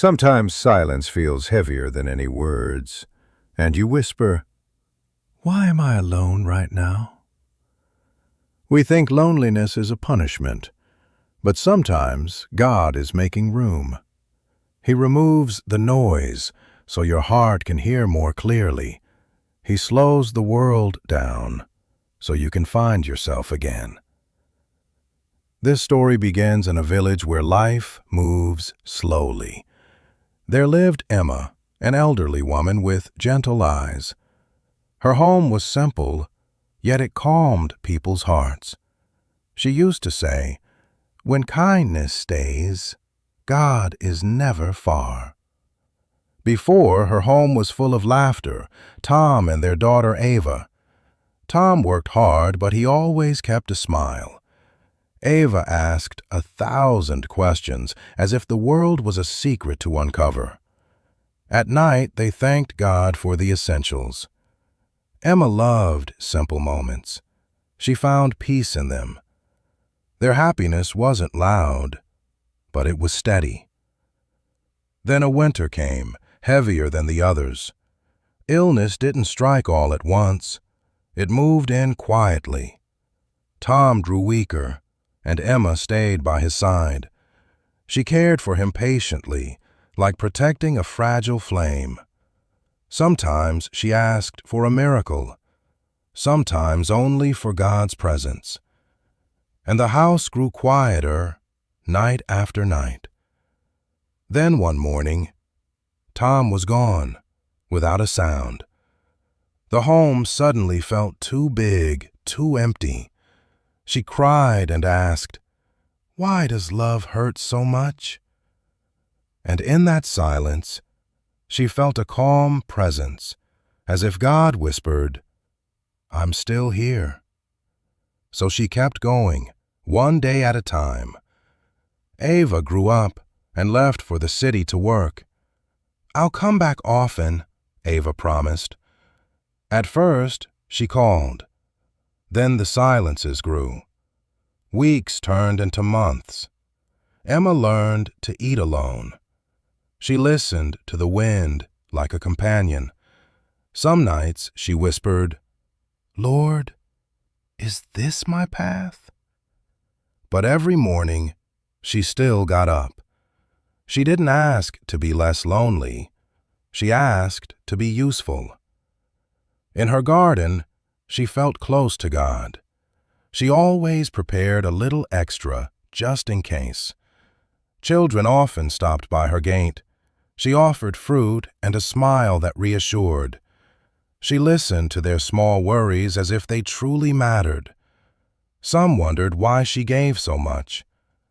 Sometimes silence feels heavier than any words, and you whisper, "Why am I alone right now?" We think loneliness is a punishment, but sometimes God is making room. He removes the noise so your heart can hear more clearly. He slows the world down so you can find yourself again. This story begins in a village where life moves slowly. There lived Emma, an elderly woman with gentle eyes. Her home was simple, yet it calmed people's hearts. She used to say, "When kindness stays, God is never far." Before, her home was full of laughter, Tom and their daughter Ava. Tom worked hard, but he always kept a smile. Ava asked 1,000 questions, as if the world was a secret to uncover. At night, they thanked God for the essentials. Emma loved simple moments. She found peace in them. Their happiness wasn't loud, but it was steady. Then a winter came, heavier than the others. Illness didn't strike all at once. It moved in quietly. Tom grew weaker, and Emma stayed by his side. She cared for him patiently, like protecting a fragile flame. Sometimes she asked for a miracle, sometimes only for God's presence. And the house grew quieter night after night. Then one morning, Tom was gone, without a sound. The home suddenly felt too big, too empty. She cried and asked, "Why does love hurt so much?" And in that silence, she felt a calm presence, as if God whispered, "I'm still here." So she kept going, one day at a time. Ava grew up and left for the city to work. "I'll come back often," Ava promised. At first, she called. Then the silences grew. Weeks turned into months. Emma learned to eat alone. She listened to the wind like a companion. Some nights she whispered, "Lord, is this my path?" But every morning, she still got up. She didn't ask to be less lonely. She asked to be useful. In her garden, she felt close to God. She always prepared a little extra, just in case. Children often stopped by her gate. She offered fruit and a smile that reassured. She listened to their small worries as if they truly mattered. Some wondered why she gave so much.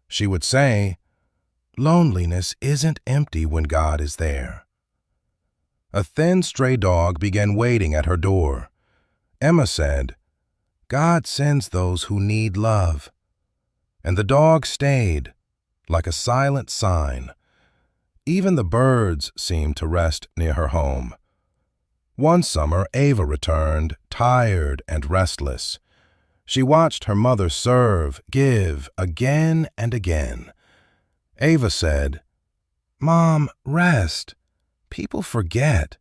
She would say, "Loneliness isn't empty when God is there." A thin stray dog began waiting at her door. Emma said, "God sends those who need love." And the dog stayed, like a silent sign. Even the birds seemed to rest near her home. One summer, Ava returned, tired and restless. She watched her mother serve, give, again and again. Ava said, "Mom, rest. People forget."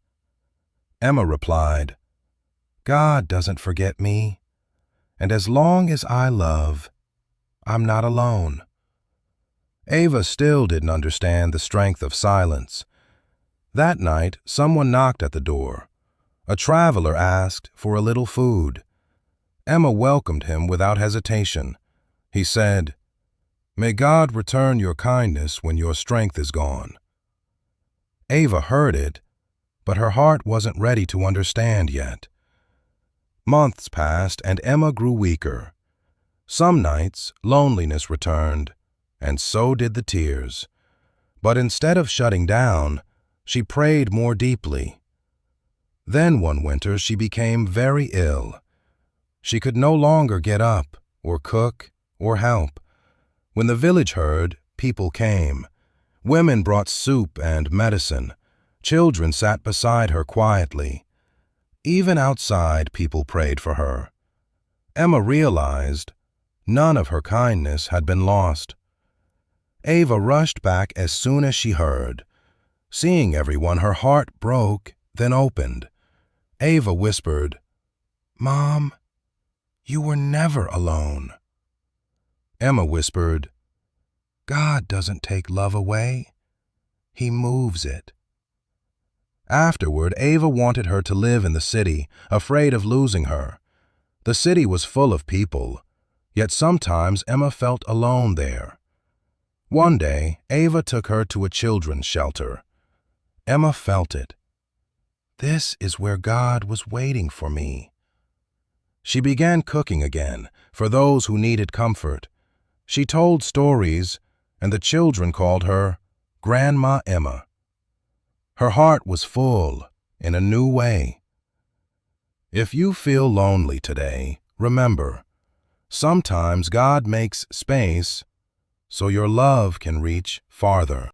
Emma replied, "God doesn't forget me. And as long as I love, I'm not alone." Ava still didn't understand the strength of silence. That night, someone knocked at the door. A traveler asked for a little food. Emma welcomed him without hesitation. He said, "May God return your kindness when your strength is gone." Ava heard it, but her heart wasn't ready to understand yet. Months passed and Emma grew weaker. Some nights, loneliness returned, and so did the tears. But instead of shutting down, she prayed more deeply. Then one winter she became very ill. She could no longer get up, or cook, or help. When the village heard, people came. Women brought soup and medicine. Children sat beside her quietly. Even outside, people prayed for her. Emma realized none of her kindness had been lost. Ava rushed back as soon as she heard. Seeing everyone, her heart broke, then opened. Ava whispered, "Mom, you were never alone." Emma whispered, "God doesn't take love away. He moves it." Afterward, Ava wanted her to live in the city, afraid of losing her. The city was full of people, yet sometimes Emma felt alone there. One day, Ava took her to a children's shelter. Emma felt it. This is where God was waiting for me. She began cooking again for those who needed comfort. She told stories, and the children called her Grandma Emma. Her heart was full in a new way. If you feel lonely today, remember, sometimes God makes space so your love can reach farther.